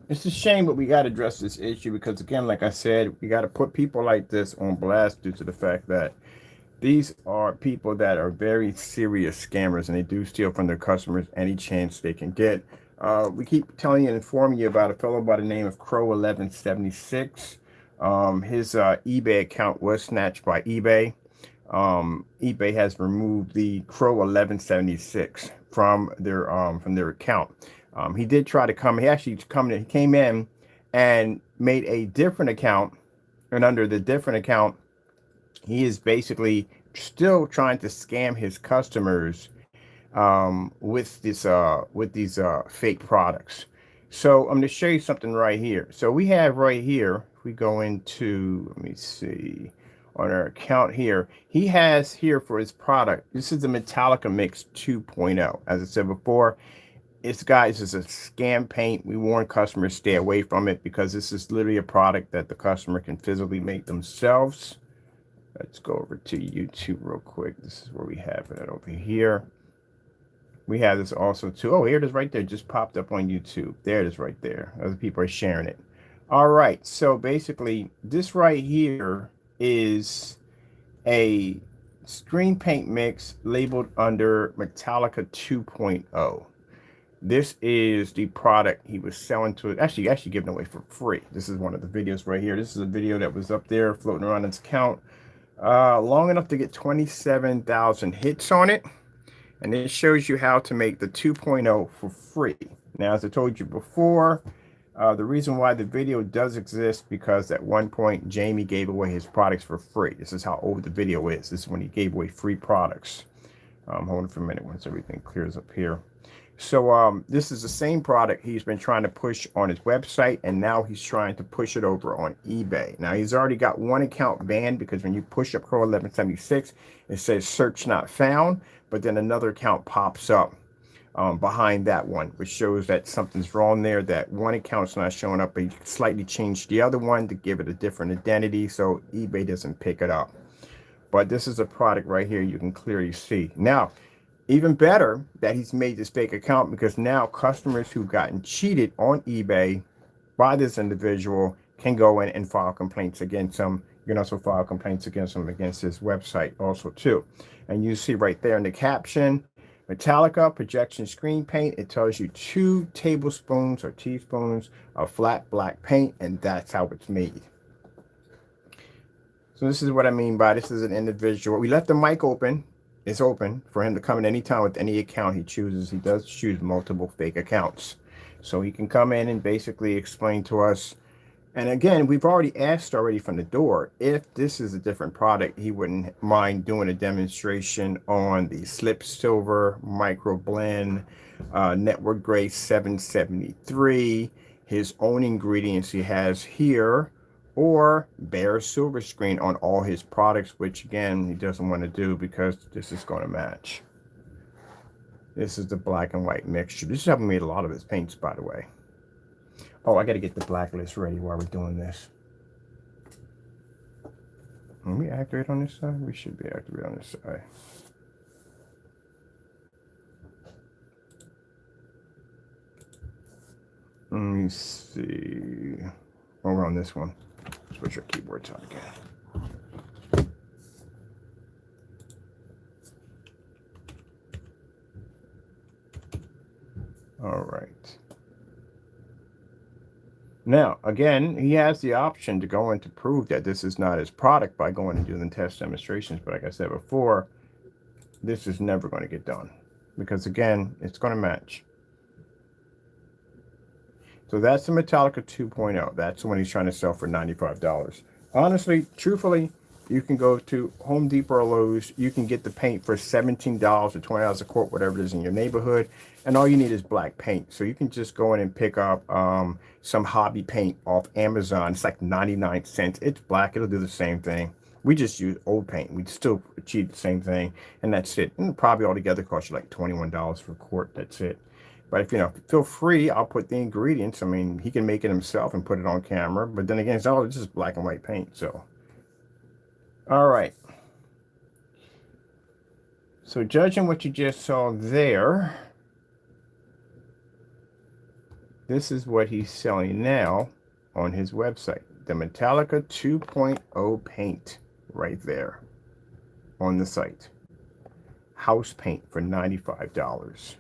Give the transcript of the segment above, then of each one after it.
It's a shame, but we got to address this issue because, again, like I said, we got to put people like this on blast due to the fact that these are people that are very serious scammers and they do steal from their customers any chance they can get. We keep telling you and informing you about a fellow by the name of Crow1176. His eBay account was snatched by eBay. eBay has removed the Crow1176 from their account. He did try to come. He actually come. He came in and made a different account, and under the different account, he is basically still trying to scam his customers with these fake products. So I'm going to show you something right here. So we have right here, if we go into, let me see, on our account here, he has here for his product. This is the Metallica Mix 2.0. As I said before, it's guys, it's a scam paint. We warn customers stay away from it because this is literally a product that the customer can physically make themselves. Let's go over to YouTube real quick. This is where we have it over here. We have this also too. Oh, here it is right there. Just popped up on YouTube. There it is right there. Other people are sharing it. All right. So basically, this right here is a screen paint mix labeled under Metallica 2.0. This is the product he was selling to it. Actually giving away for free. This is one of the videos right here. This is a video that was up there floating around his account long enough to get 27,000 hits on it. And it shows you how to make the 2.0 for free. Now, as I told you before, the reason why the video does exist because at one point Jamie gave away his products for free. This is how old the video is. This is when he gave away free products. Hold on for a minute once everything clears up here. So this is the same product he's been trying to push on his website, and now he's trying to push it over on eBay. Now, he's already got one account banned because when you push up Crow1176, it says search not found, but then another account pops up behind that one, which shows that something's wrong there, that one account's not showing up, but he slightly changed the other one to give it a different identity so eBay doesn't pick it up. But this is a product right here you can clearly see. Now, even better that he's made this fake account because now customers who've gotten cheated on eBay by this individual can go in and file complaints against him. You can also file complaints against him against his website also too. And you see right there in the caption, Metallica projection screen paint. It tells you 2 tablespoons or teaspoons of flat black paint, and that's how it's made. So this is what I mean by this is an individual. We left the mic open. It's open for him to come in anytime with any account he chooses. He does choose multiple fake accounts. So he can come in and basically explain to us. And again, we've already asked already from the door, if this is a different product, he wouldn't mind doing a demonstration on the Slip Silver Micro Blend Network Grade 773, his own ingredients he has here, or bare silver screen on all his products, which again, he doesn't want to do because this is going to match. This is the black and white mixture. This is how we made a lot of his paints, by the way. Oh, I got to get the blacklist ready while we're doing this. Can we activate on this side? We should be activated on this side. Let me see. Oh, we're on this one. Switch our keyboards on again. All right. Now, again, he has the option to go in to prove that this is not his product by going and doing test demonstrations. But like I said before, this is never going to get done because, again, it's going to match. So that's the Metallica 2.0. That's the one he's trying to sell for $95. Honestly, truthfully, you can go to Home Depot or Lowe's. You can get the paint for $17 or $20 a quart, whatever it is in your neighborhood. And all you need is black paint. So you can just go in and pick up some hobby paint off Amazon. It's like 99 cents. It's black. It'll do the same thing. We just use old paint. We'd still achieve the same thing. And that's it. And probably altogether cost you like $21 for a quart. That's it. But if, feel free, I'll put the ingredients. I mean, he can make it himself and put it on camera. But then again, it's just black and white paint. So, all right. So judging what you just saw there, This is what he's selling now on his website. The Metallica 2.0 paint right there on the site. House paint for $95.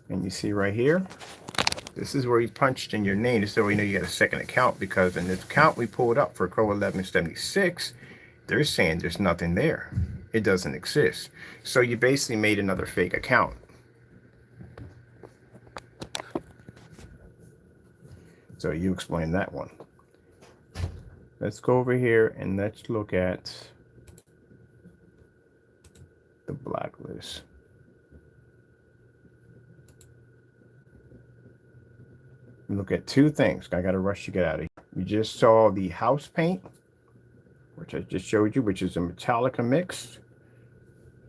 And you see right here, this is where he punched in your name, so we know you got a second account, because in this account we pulled up for Crow1176, they're saying there's nothing there. It doesn't exist. So you basically made another fake account. So you explain that one. Let's go over here and let's look at the blacklist. Look at two things. I got to rush to get out of here. We just saw the house paint, which I just showed you, which is a Metallica mix.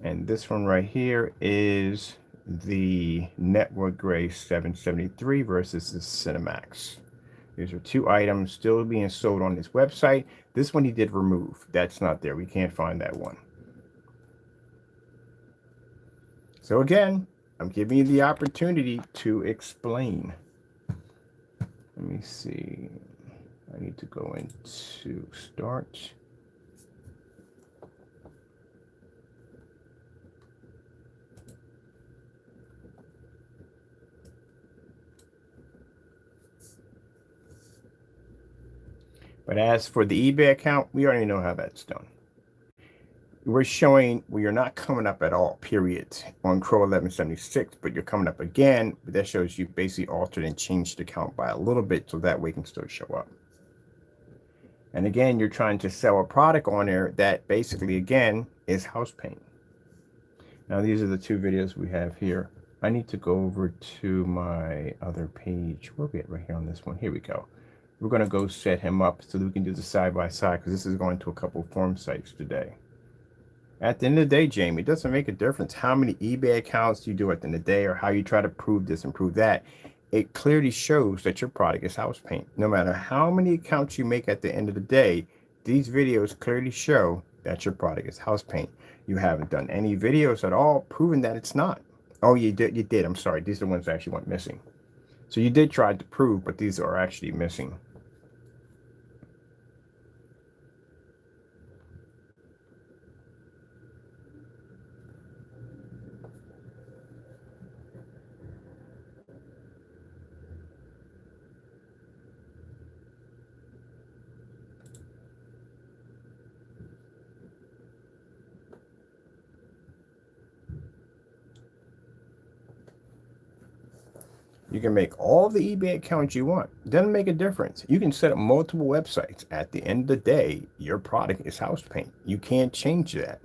And this one right here is the Network Gray 773 versus the CINEMAX. These are two items still being sold on this website. This one he did remove. That's not there. We can't find that one. So again, I'm giving you the opportunity to explain. Let me see. I need to go into start. But as for the eBay account, we already know how that's done. We're showing we are not coming up at all, period, on Crow1176, but you're coming up again. But that shows you basically altered and changed the count by a little bit, so that way it can still show up. And again, you're trying to sell a product on there that basically, again, is house paint. Now, these are the two videos we have here. I need to go over to my other page. Where are we at right here on this one? Here we go. We're going to go set him up so that we can do the side-by-side, because this is going to a couple of forum sites today. At the end of the day, Jamie, it doesn't make a difference how many eBay accounts you do at the end of the day or how you try to prove this and prove that. It clearly shows that your product is house paint. No matter how many accounts you make at the end of the day, these videos clearly show that your product is house paint. You haven't done any videos at all proving that it's not. Oh, you did. I'm sorry. These are the ones that actually went missing. So you did try to prove, but these are actually missing. You can make all the eBay accounts you want. It doesn't make a difference. You can set up multiple websites. At the end of the day, your product is house paint. You can't change that.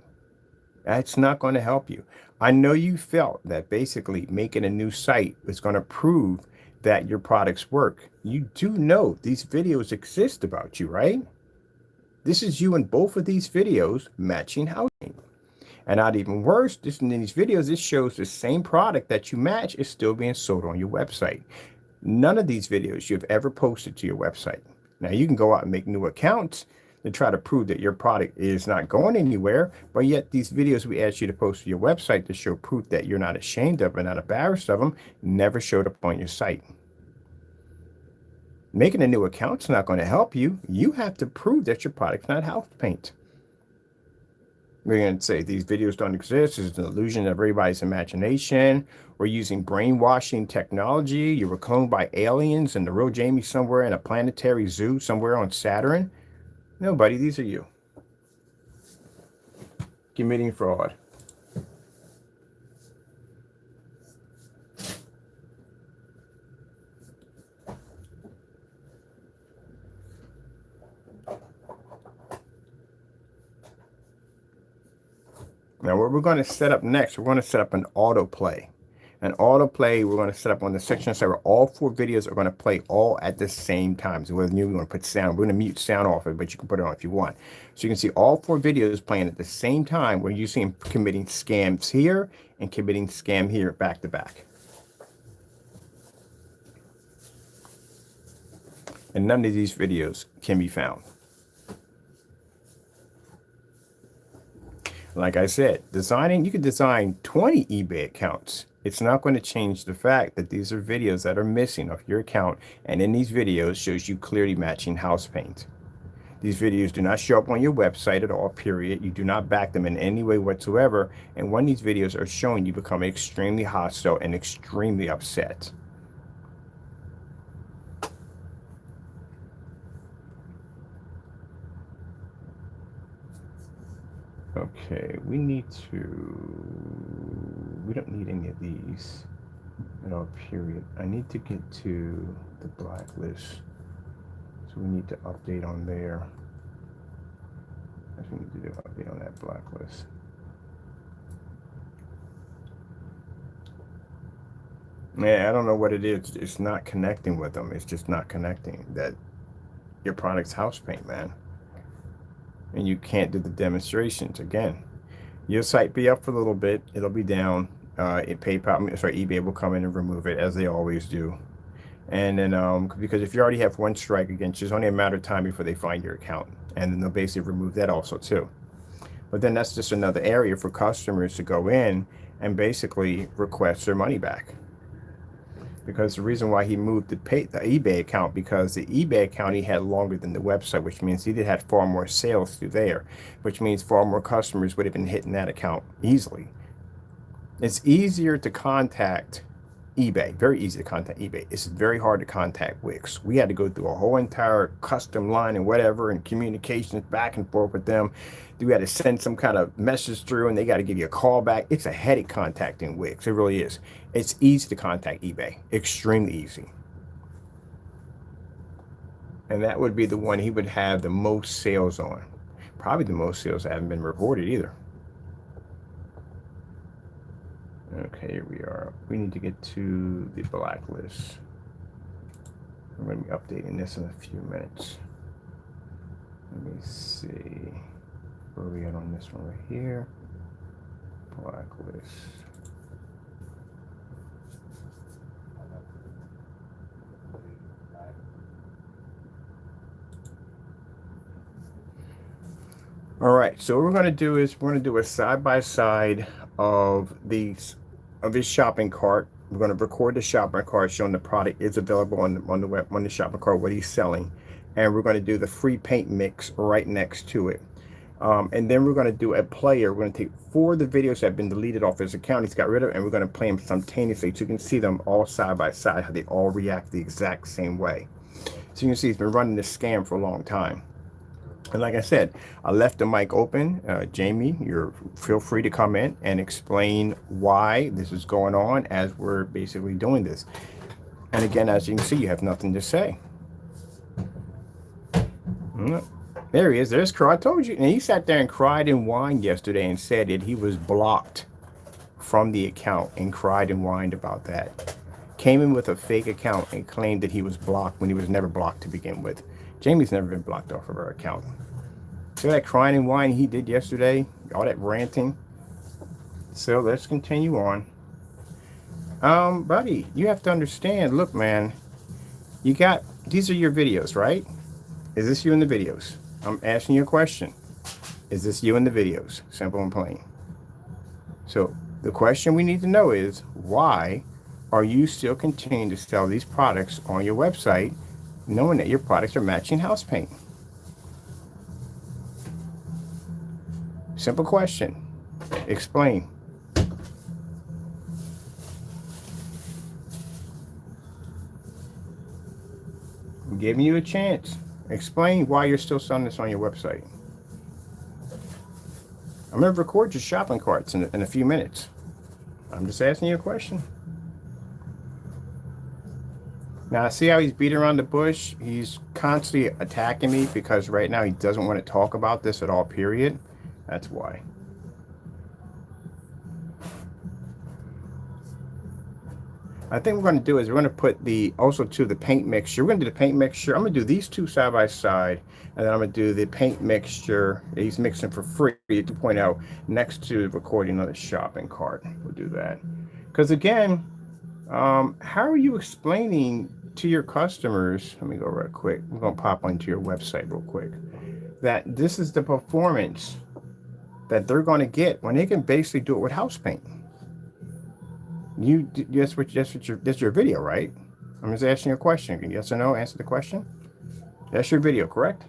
That's not going to help you. I know you felt that basically making a new site is going to prove that your products work. You do know these videos exist about you, right? This is you in both of these videos matching house paint. And not even worse, in these videos, this shows the same product that you match is still being sold on your website. None of these videos you've ever posted to your website. Now, you can go out and make new accounts to try to prove that your product is not going anywhere, but yet these videos we asked you to post to your website to show proof that you're not ashamed of and not embarrassed of them never showed up on your site. Making a new account's not going to help you. You have to prove that your product's not house paint. We're going to say these videos don't exist. It's an illusion of everybody's imagination. We're using brainwashing technology. You were cloned by aliens and the real Jamie somewhere in a planetary zoo somewhere on Saturn. No, buddy, these are you. Committing fraud. Now, what we're going to set up next, we're going to set up an autoplay. An autoplay, we're going to set up on the section server. All 4 videos are going to play all at the same time. So whether you want to put sound, we're going to mute sound off it, but you can put it on if you want. So you can see all 4 videos playing at the same time where you see him committing scams here and committing scam here back to back. And none of these videos can be found. Like I said, you can design 20 eBay accounts. It's not going to change the fact that these are videos that are missing off your account. And in these videos shows you clearly matching house paint. These videos do not show up on your website at all, period. You do not back them in any way whatsoever. And when these videos are shown, you become extremely hostile and extremely upset. Okay, we don't need any of these at all, period. I need to get to the blacklist. So we need to update on there. We need to do an update on that blacklist. Yeah, I don't know what it is. It's not connecting with them. It's just not connecting. That your product's house paint, man. And you can't do the demonstrations. Again, your site be up for a little bit. It'll be down. eBay will come in and remove it, as they always do. And then because if you already have one strike against you, it's only a matter of time before they find your account, and then they'll basically remove that also too. But then that's just another area for customers to go in and basically request their money back. Because the reason why he moved the eBay account, because the eBay account he had longer than the website, which means he had far more sales through there, which means far more customers would have been hitting that account easily. It's easier to contact eBay, very easy to contact eBay. It's very hard to contact Wix. We had to go through a whole entire custom line and whatever, and communications back and forth with them. We had to send some kind of message through, and they got to give you a call back. It's a headache contacting Wix. It really is. It's easy to contact eBay, extremely easy. And that would be the one he would have the most sales on. Probably the most sales that haven't been reported either. Okay, here we are. We need to get to the blacklist. I'm going to be updating this in a few minutes. Let me see. Where are we at on this one right here? Blacklist. All right, so what we're going to do is we're going to do a side-by-side of his shopping cart. We're going to record the shopping cart showing the product is available on the shopping cart, what he's selling, and we're going to do the free paint mix right next to it. And then we're going to do a player. We're going to take 4 of the videos that have been deleted off his account he's got rid of, and we're going to play them simultaneously so you can see them all side by side, how they all react the exact same way. So you can see he's been running this scam for a long time. And like I said, I left the mic open. Jamie, feel free to come in and explain why this is going on as we're basically doing this. And again, as you can see, you have nothing to say. There he is. There's Crow. I told you. And he sat there and cried and whined yesterday and said that he was blocked from the account and cried and whined about that. Came in with a fake account and claimed that he was blocked when he was never blocked to begin with. Jamie's never been blocked off of her account. See that crying and whining he did yesterday? All that ranting. So let's continue on. Buddy, you have to understand. Look, man, these are your videos, right? Is this you in the videos? I'm asking you a question. Is this you in the videos? Simple and plain. So the question we need to know is, why are you still continuing to sell these products on your website, knowing that your products are matching house paint? Simple question. Explain. I'm giving you a chance. Explain why you're still selling this on your website. I'm going to record your shopping carts in a few minutes. I'm just asking you a question. Now, see how he's beating around the bush? He's constantly attacking me because right now he doesn't want to talk about this at all, period. That's why. I think what we're going to do is we're going to put the paint mixture. We're going to do the paint mixture. I'm going to do these two side by side, and then I'm going to do the paint mixture. He's mixing for free, 2.0, next to recording on the shopping cart. We'll do that. Because again, how are you explaining to your customers? Let me go real quick. I'm going to pop onto your website real quick. That this is the performance that they're going to get when they can basically do it with house paint. That's your video, right? I'm just asking you a question. Yes or no? Answer the question. That's your video, correct?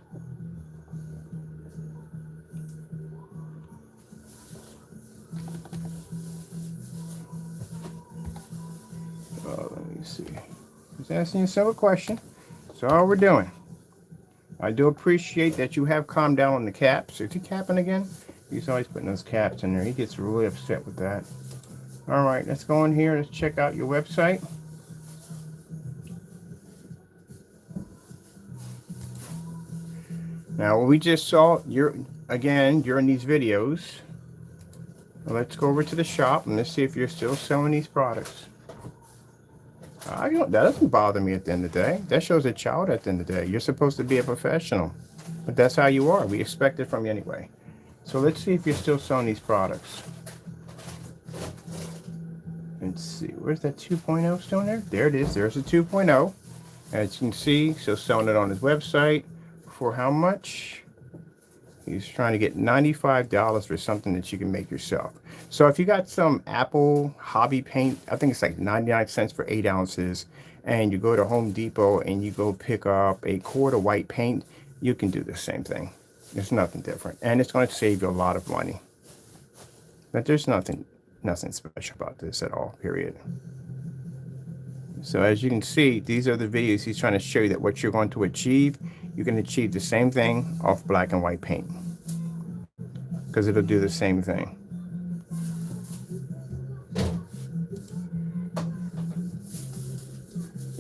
Let me see. Just asking you a simple question. That's all we're doing. I do appreciate that you have calmed down on the caps. Is he capping again? He's always putting those caps in there. He gets really upset with that. All right, let's go in here. Let's check out your website. Now, we just saw again during these videos. Let's go over to the shop and let's see if you're still selling these products. That doesn't bother me at the end of the day. That shows a child at the end of the day. You're supposed to be a professional, but that's how you are. We expect it from you anyway. So let's see if you're still selling these products. Let's see, where's that 2.0 still in there? There it is. There's a 2.0. As you can see, still selling it on his website. For how much? He's trying to get $95 for something that you can make yourself. So if you got some Apple hobby paint, I think it's like 99 cents for 8 ounces, and you go to Home Depot and you go pick up a quart of white paint, you can do the same thing. There's nothing different, and it's going to save you a lot of money. But there's nothing special about this at all, period. So as you can see, these are the videos he's trying to show you that what you're going to achieve, you can achieve the same thing off black and white paint, because it'll do the same thing.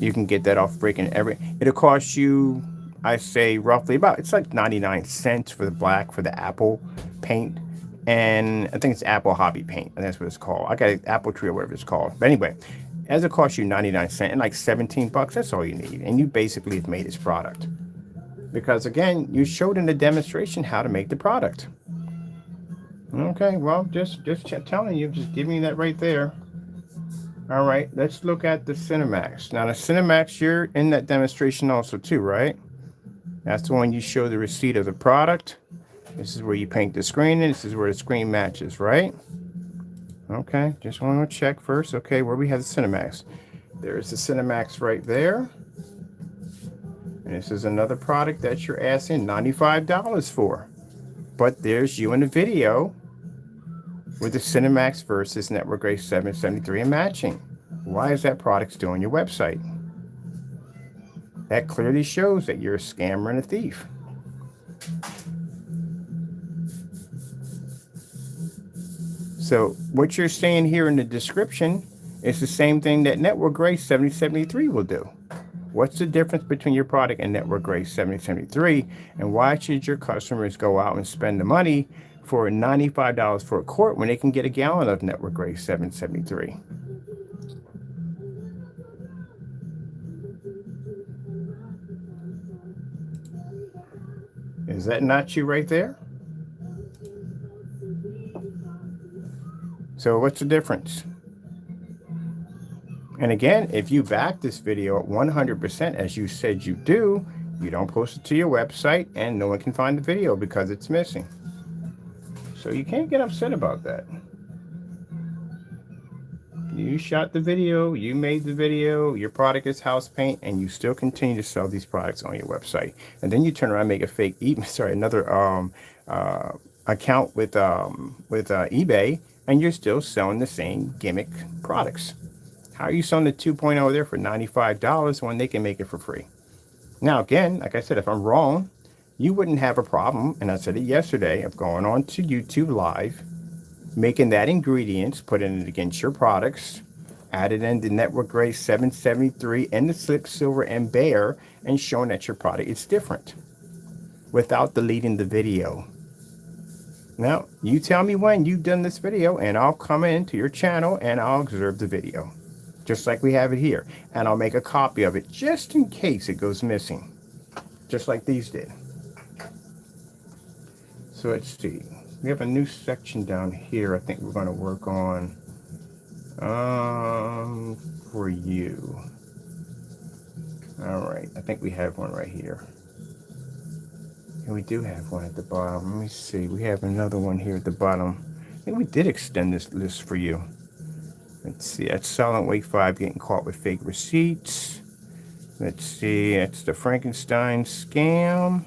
You can get that off breaking it'll cost you, I say roughly about, it's like 99 cents for the black, for the Apple paint. And I think it's Apple Hobby Paint, and that's what it's called. I got an Apple Tree or whatever it's called. But anyway, as it costs you 99 cents and like 17 bucks, that's all you need. And you basically have made this product. Because again, you showed in the demonstration how to make the product. Okay, well, just telling you, just giving you that right there. All right, let's look at the CINEMAX. Now the CINEMAX, you're in that demonstration also too, right? That's the one you show the receipt of the product. This is where you paint the screen, and this is where the screen matches, right? Okay, just want to check first. Okay, where we have the CINEMAX. There's the CINEMAX right there. And this is another product that you're asking $95 for. But there's you in the video with the CINEMAX versus Network Grade 773 and matching. Why is that product still on your website? That clearly shows that you're a scammer and a thief. So what you're saying here in the description is the same thing that Network Grade 773 will do. What's the difference between your product and Network Grade 773? And why should your customers go out and spend the money for $95 for a quart when they can get a gallon of Network Grade 773? Is that not you right there? So what's the difference? And again, if you back this video at 100% as you said you do, you don't post it to your website and no one can find the video because it's missing. So you can't get upset about that. You shot the video, you made the video, your product is house paint, and you still continue to sell these products on your website. And then you turn around and make a fake, another account with eBay, and you're still selling the same gimmick products. How are you selling the 2.0 there for $95 when they can make it for free? Now, again, like I said, if I'm wrong, you wouldn't have a problem, and I said it yesterday, of going on to YouTube Live, making that ingredients, putting it against your products, added in the Network Grade 773 and the Slip Silver and Bear, and showing that your product is different without deleting the video. Now, you tell me when you've done this video, and I'll come into your channel and I'll observe the video, just like we have it here. And I'll make a copy of it just in case it goes missing, just like these did. So let's see. We have a new section down here I think we're going to work on for you. All right, I think we have one right here. And we do have one at the bottom. Let me see. We have another one here at the bottom. I think we did extend this list for you. Let's see. That's Silent Wake 5 getting caught with fake receipts. Let's see. That's the Frankenstein scam.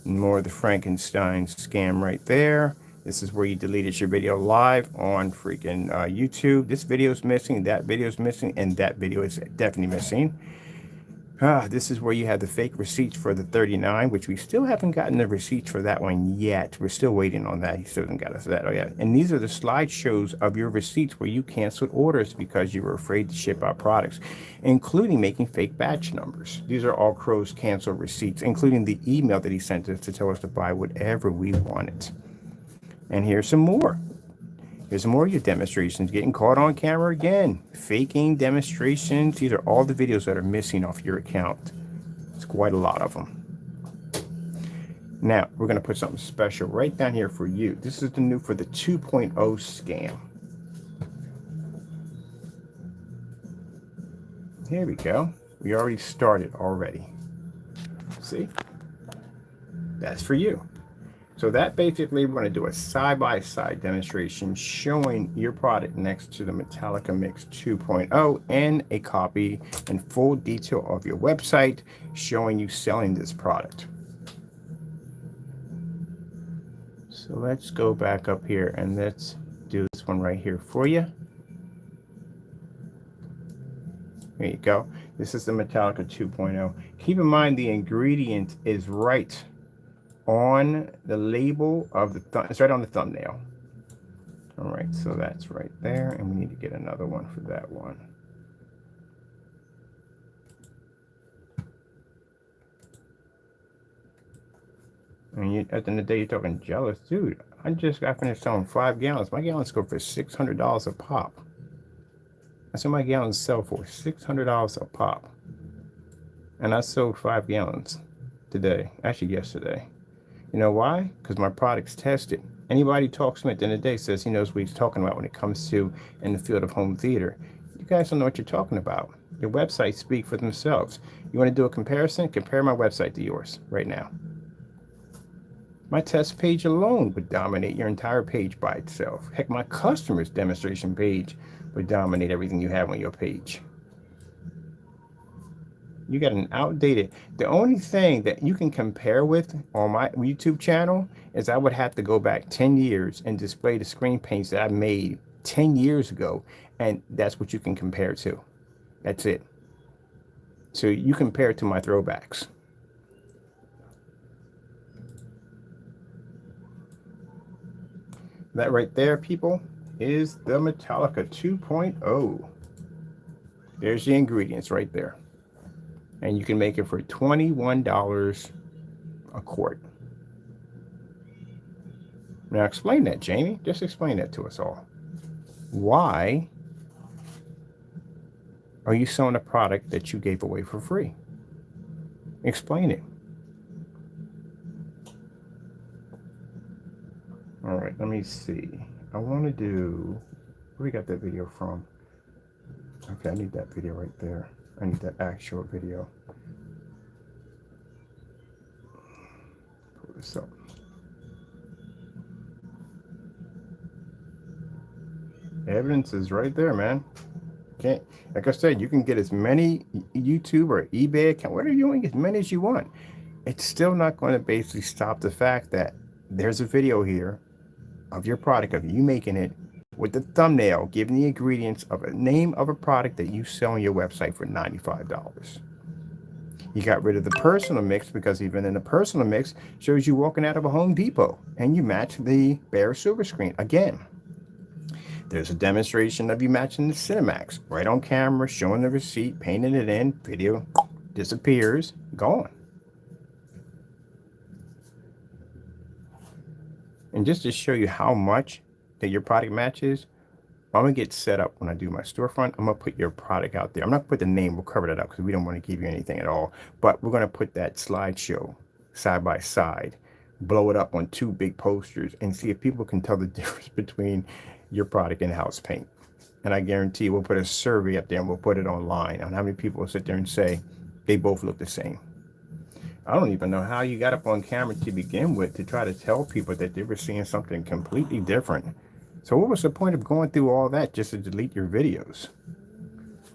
More of the Frankenstein scam right there. This is where you deleted your video live on freaking YouTube. This video is missing. That video is missing. And that video is definitely missing. This is where you have the fake receipts for the 39, which we still haven't gotten the receipts for that one yet. We're still waiting on that. He still hasn't got us that yet. And these are the slideshows of your receipts where you canceled orders because you were afraid to ship out products, including making fake batch numbers. These are all Crow's canceled receipts, including the email that he sent us to tell us to buy whatever we wanted. And here's some more. Here's more of your demonstrations getting caught on camera again. Faking demonstrations. These are all the videos that are missing off your account. It's quite a lot of them. Now, we're going to put something special right down here for you. This is the new for the 2.0 scam. Here we go. We already started already. See? That's for you. So that basically, we're going to do a side-by-side demonstration showing your product next to the Metallica Mix 2.0 and a copy and full detail of your website showing you selling this product. So let's go back up here and let's do this one right here for you. There you go. This is the Metallica 2.0. Keep in mind the ingredient is right on the label of the it's right on the thumbnail. All right, so that's right there, and we need to get another one for that one. And you, at the end of the day, you're talking jealous, dude. I just got finished selling 5 gallons. My gallons go for $600 a pop. That's what my gallons sell for, $600 a pop. And I sold 5 gallons today, actually yesterday. You know why? Because my product's tested. Anybody talks to me at the end of the day says he knows what he's talking about when it comes to in the field of home theater. You guys don't know what you're talking about. Your websites speak for themselves. You want to do a comparison? Compare my website to yours right now. My test page alone would dominate your entire page by itself. Heck, my customer's demonstration page would dominate everything you have on your page. You got an outdated. The only thing that you can compare with on my YouTube channel is I would have to go back 10 years and display the screen paints that I made 10 years ago. And that's what you can compare to. That's it. So you compare it to my throwbacks. That right there, people, is the Metallica 2.0. There's the ingredients right there. And you can make it for $21 a quart. Now explain that, Jamie. Just explain that to us all. Why are you selling a product that you gave away for free? Explain it. All right, let me see. I want to do, where we got that video from? Okay, I need that video right there. I need that actual video. Pull this up. Evidence is right there, man. Can't, like I said, you can get as many YouTube or eBay account, whatever you want, as many as you want. It's still not going to basically stop the fact that there's a video here of your product, of you making it, with the thumbnail, giving the ingredients of a name of a product that you sell on your website for $95. You got rid of the personal mix because even in the personal mix shows you walking out of a Home Depot and you match the bare silver screen. Again, there's a demonstration of you matching the CINEMAX right on camera, showing the receipt, painting it in, video disappears, gone. And just to show you how much that your product matches, I'm gonna get set up when I do my storefront. I'm gonna put your product out there. I'm not gonna put the name, we'll cover that up because we don't want to give you anything at all. But we're gonna put that slideshow side by side, blow it up on 2 big posters and see if people can tell the difference between your product and house paint. And I guarantee we'll put a survey up there and we'll put it online on how many people will sit there and say they both look the same. I don't even know how you got up on camera to begin with to try to tell people that they were seeing something completely different. So what was the point of going through all that just to delete your videos?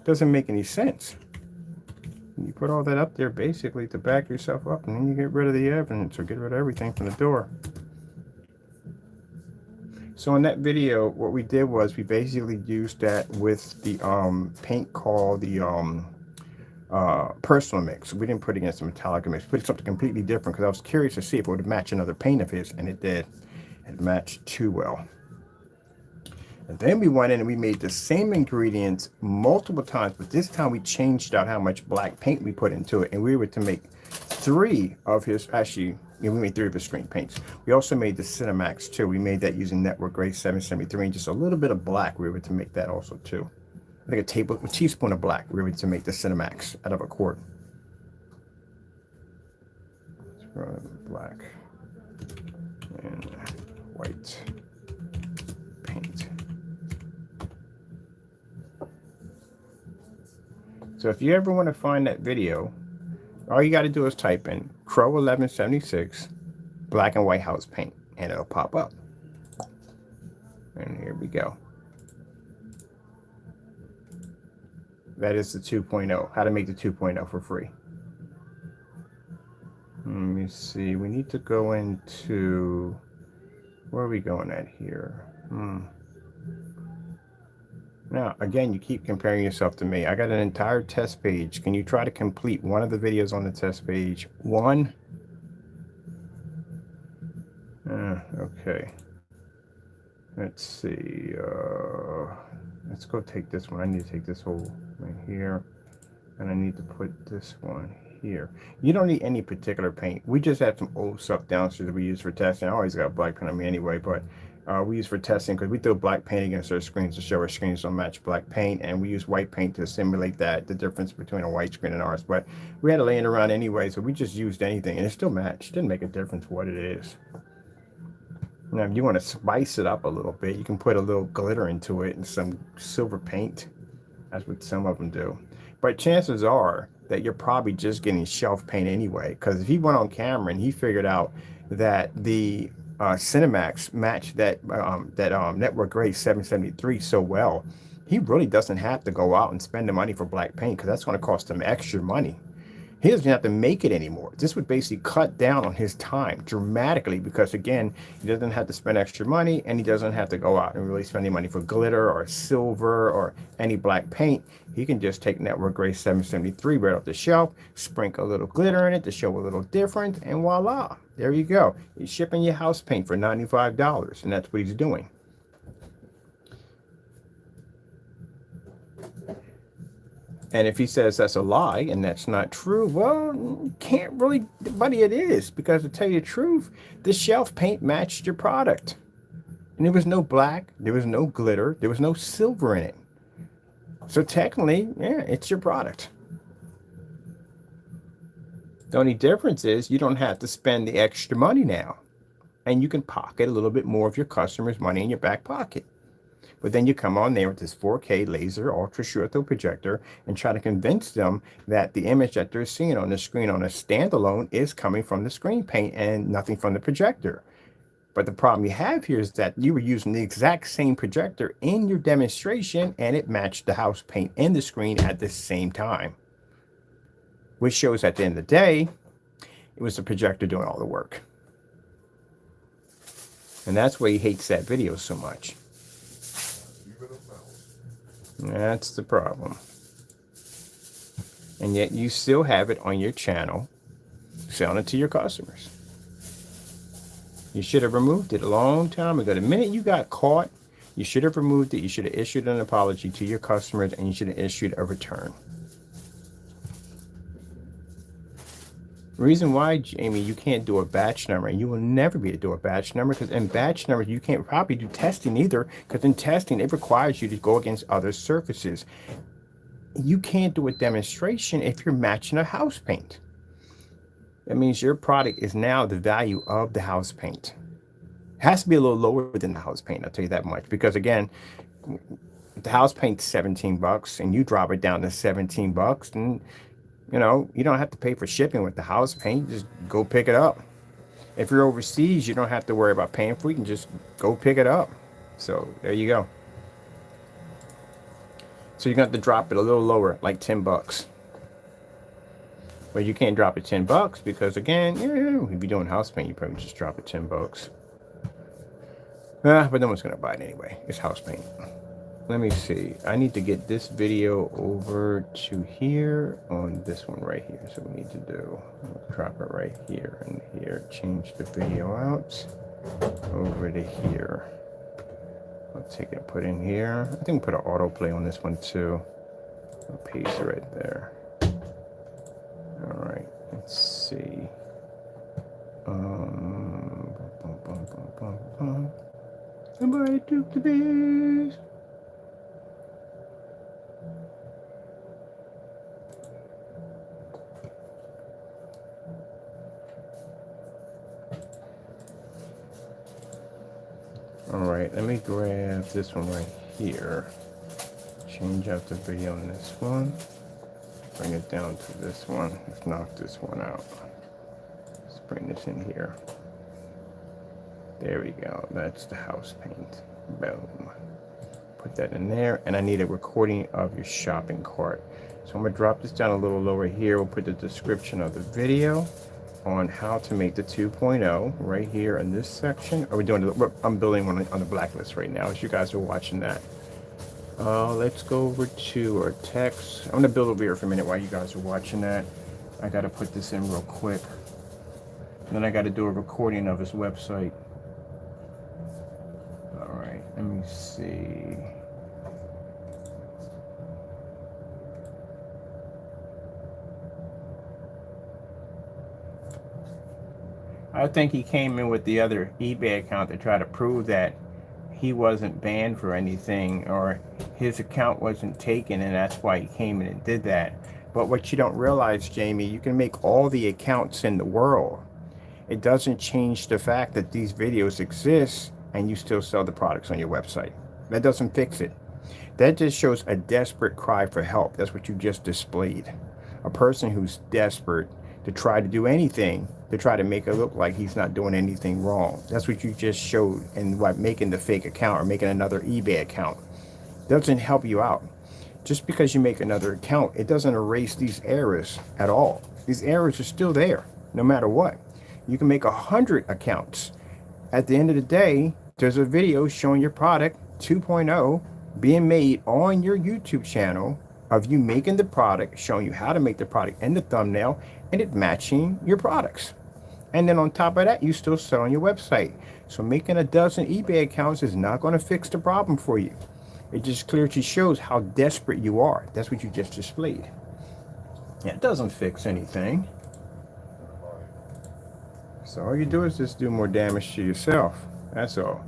Doesn't make any sense. You put all that up there basically to back yourself up, and then you get rid of the evidence or get rid of everything from the door. So in that video, what we did was we basically used that with the paint called the personal mix. We didn't put it against the Metallica mix. We put something completely different because I was curious to see if it would match another paint of his, and it did. It matched too well. And then we went in and we made the same ingredients multiple times, but this time we changed out how much black paint we put into it, and we were to make 3 of his, actually, we made 3 of his screen paints. We also made the CINEMAX too. We made that using Network Gray 773 and just a little bit of black. We were to make that also too. Like a teaspoon of black. We were to make the CINEMAX out of a quart. Black and white paint. So if you ever want to find that video, all you got to do is type in Crow1176 black and white house paint, and it'll pop up. And here we go. That is the 2.0. How to make the 2.0 for free. Let me see. We need to go into, where are we going at here? Now, again, you keep comparing yourself to me. I got an entire test page. Can you try to complete one of the videos on the test page? One? Okay. Let's see. Let's go take this one. I need to take this whole right here. And I need to put this one here. You don't need any particular paint. We just have some old stuff downstairs that we use for testing. I always got black paint on me anyway, but we use for testing because we throw black paint against our screens to show our screens don't match black paint, and we use white paint to simulate that, the difference between a white screen and ours. But we had it laying around anyway, so we just used anything, and it still matched. It didn't make a difference what it is. Now, if you want to spice it up a little bit, you can put a little glitter into it and some silver paint. That's what some of them do. But chances are that you're probably just getting shelf paint anyway, because if he went on camera and he figured out that the CINEMAX matched that Network Gray 773 so well, he really doesn't have to go out and spend the money for black paint, because that's going to cost him extra money. He doesn't have to make it anymore. This would basically cut down on his time dramatically, because again, he doesn't have to spend extra money, and he doesn't have to go out and really spend any money for glitter or silver or any black paint. He can just take Network Gray 773 right off the shelf, sprinkle a little glitter in it to show a little different, and voila, there you go. He's shipping you house paint for $95, and that's what he's doing. And if he says that's a lie and that's not true, well, can't really, buddy, it is. Because to tell you the truth, the shelf paint matched your product. And there was no black, there was no glitter, there was no silver in it. So technically, yeah, it's your product. The only difference is you don't have to spend the extra money now. And you can pocket a little bit more of your customers' money in your back pocket. But then you come on there with this 4K laser ultra short throw projector and try to convince them that the image that they're seeing on the screen on a standalone is coming from the screen paint and nothing from the projector. But the problem you have here is that you were using the exact same projector in your demonstration, and it matched the house paint and the screen at the same time. Which shows at the end of the day, it was the projector doing all the work. And that's why he hates that video so much. That's the problem. And yet you still have it on your channel, selling it to your customers. You should have removed it a long time ago. The minute you got caught, you should have removed it. You should have issued an apology to your customers, and you should have issued a return. Reason why, Jamie, you can't do a batch number, and you will never be able to do a batch number, because in batch numbers you can't probably do testing either, because in testing it requires you to go against other surfaces. You can't do a demonstration if you're matching a house paint. That means your product is now the value of the house paint. It has to be a little lower than the house paint, I'll tell you that much, because again, the house paint's $17 and you drop it down to $17, and You know, you don't have to pay for shipping with the house paint. Just go pick it up. If you're overseas, you don't have to worry about paying for it. You can just go pick it up. So there you go. So you're going to have to drop it a little lower, like 10 bucks. But you can't drop it 10 bucks because, again, if you're doing house paint, you probably just drop it 10 bucks. But no one's going to buy it anyway. It's house paint. Let me see. I need to get this video over to here on this one right here. So we need to do, drop it right here and here. Change the video out over to here. I'll take it, put in here. I think put an autoplay on this one too. I'll paste it right there. All right, let's see. Somebody took the biz. All right, let me grab this one right here. Change out the video on this one. Bring it down to this one. Let's knock this one out. Let's bring this in here. There we go. That's the house paint. Boom. Put that in there. And I need a recording of your shopping cart. So I'm going to drop this down a little lower here. We'll put the description of the video on how to make the 2.0 right here in this section. Are we doing the, I'm building one on the blacklist right now as you guys are watching that. Let's go over to our text. I'm going to build over here for a minute while you guys are watching that. I got to put this in real quick. And then I got to do a recording of his website. All right, let me see. I think he came in with the other eBay account to try to prove that he wasn't banned for anything or his account wasn't taken, and that's why he came in and did that. But what you don't realize, Jamie, you can make all the accounts in the world. It doesn't change the fact that these videos exist and you still sell the products on your website. That doesn't fix it. That just shows a desperate cry for help. That's what you just displayed. A person who's desperate to try to do anything to try to make it look like he's not doing anything wrong. That's what you just showed in what making the fake account or making another eBay account. Doesn't help you out. Just because you make another account, it doesn't erase these errors at all. These errors are still there, no matter what. You can make 100 accounts. At the end of the day, there's a video showing your product 2.0 being made on your YouTube channel of you making the product, showing you how to make the product and the thumbnail, and it matching your products. And then on top of that, you still sell on your website. So making a dozen eBay accounts is not going to fix the problem for you. It just clearly shows how desperate you are. That's what you just displayed. Yeah, it doesn't fix anything. So all you do is just do more damage to yourself. That's all.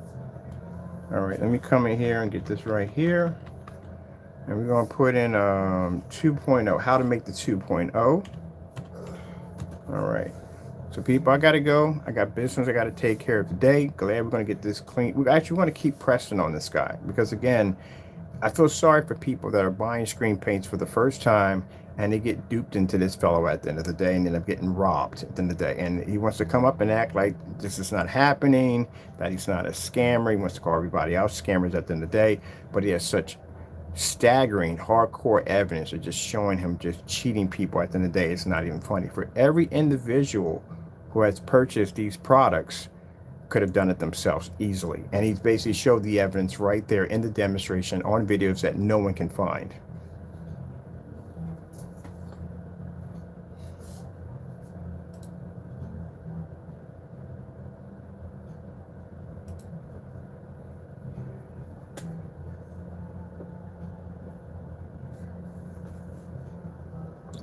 All right, let me come in here and get this right here. And we're going to put in 2.0, how to make the 2.0. All right. So people, I got to go. I got business I got to take care of today. Glad we're going to get this clean. We actually want to keep pressing on this guy because, again, I feel sorry for people that are buying screen paints for the first time and they get duped into this fellow at the end of the day and end up getting robbed at the end of the day. And he wants to come up and act like this is not happening, that he's not a scammer. He wants to call everybody else scammers at the end of the day, but he has such staggering hardcore evidence of just showing him just cheating people at the end of the day. It's not even funny. For every individual who has purchased these products could have done it themselves easily, and he's basically showed the evidence right there in the demonstration on videos that no one can find.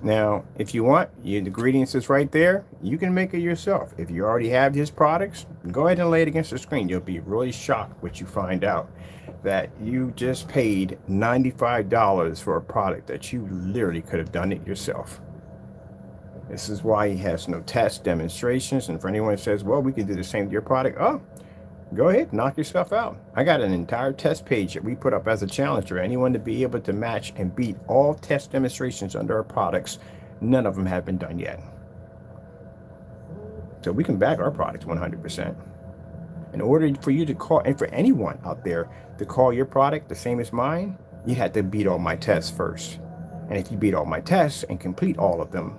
Now, if you want, the ingredients is right there. You can make it yourself. If you already have his products, go ahead and lay it against the screen. You'll be really shocked when you find out that you just paid $95 for a product that you literally could have done it yourself. This is why he has no test demonstrations. And for anyone who says, well, we can do the same to your product. Oh, go ahead, knock yourself out. I got an entire test page that we put up as a challenge for anyone to be able to match and beat all test demonstrations under our products None of them have been done yet. So we can back our products 100%. In order for you to call, and for anyone out there to call your product the same as mine, you had to beat all my tests first. And if you beat all my tests and complete all of them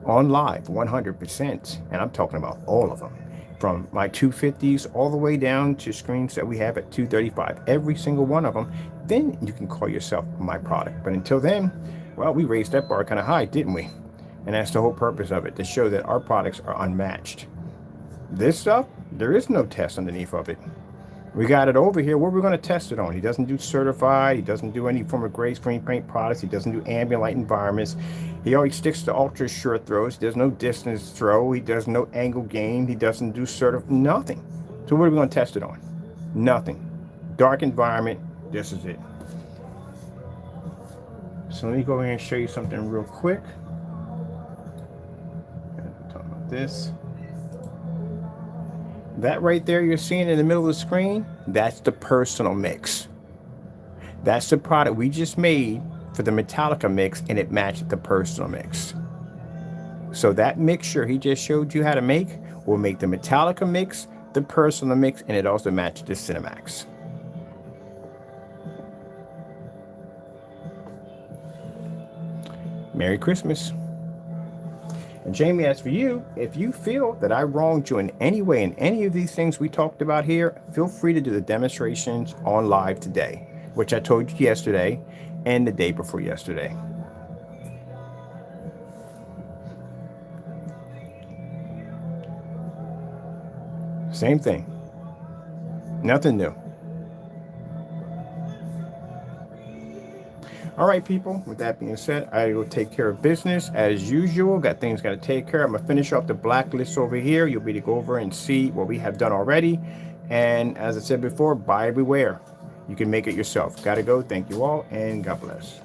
on live 100%, and I'm talking about all of them, from my 250s all the way down to screens that we have at 235, every single one of them, then you can call yourself my product. But until then, well, we raised that bar kind of high, didn't we? And that's the whole purpose of it, to show that our products are unmatched. This stuff, there is no test underneath of it. We got it over here. What we're going to test it on? He doesn't do certified. He doesn't do any form of gray screen paint products. He doesn't do ambient light environments. He always sticks to ultra short throws. There's no distance throw. He does no angle gain. He doesn't do nothing. So what are we going to test it on? Nothing. Dark environment. This is it. So let me go ahead and show you something real quick. Talk about this. That right there you're seeing in the middle of the screen, that's the personal mix. That's the product we just made for the Metallica mix, and it matched the personal mix. So that mixture he just showed you how to make will make the Metallica mix, the personal mix, and it also matched the CINEMAX. Merry Christmas. And Jamie, as for you, if you feel that I wronged you in any way in any of these things we talked about here, feel free to do the demonstrations on live today, which I told you yesterday and the day before yesterday. Same thing. Nothing new. All right, people, with that being said, I will take care of business as usual. Got things got to take care of. I'm going to finish off the blacklist over here. You'll be able to go over and see what we have done already. And as I said before, buyer beware. You can make it yourself. Got to go. Thank you all, and God bless.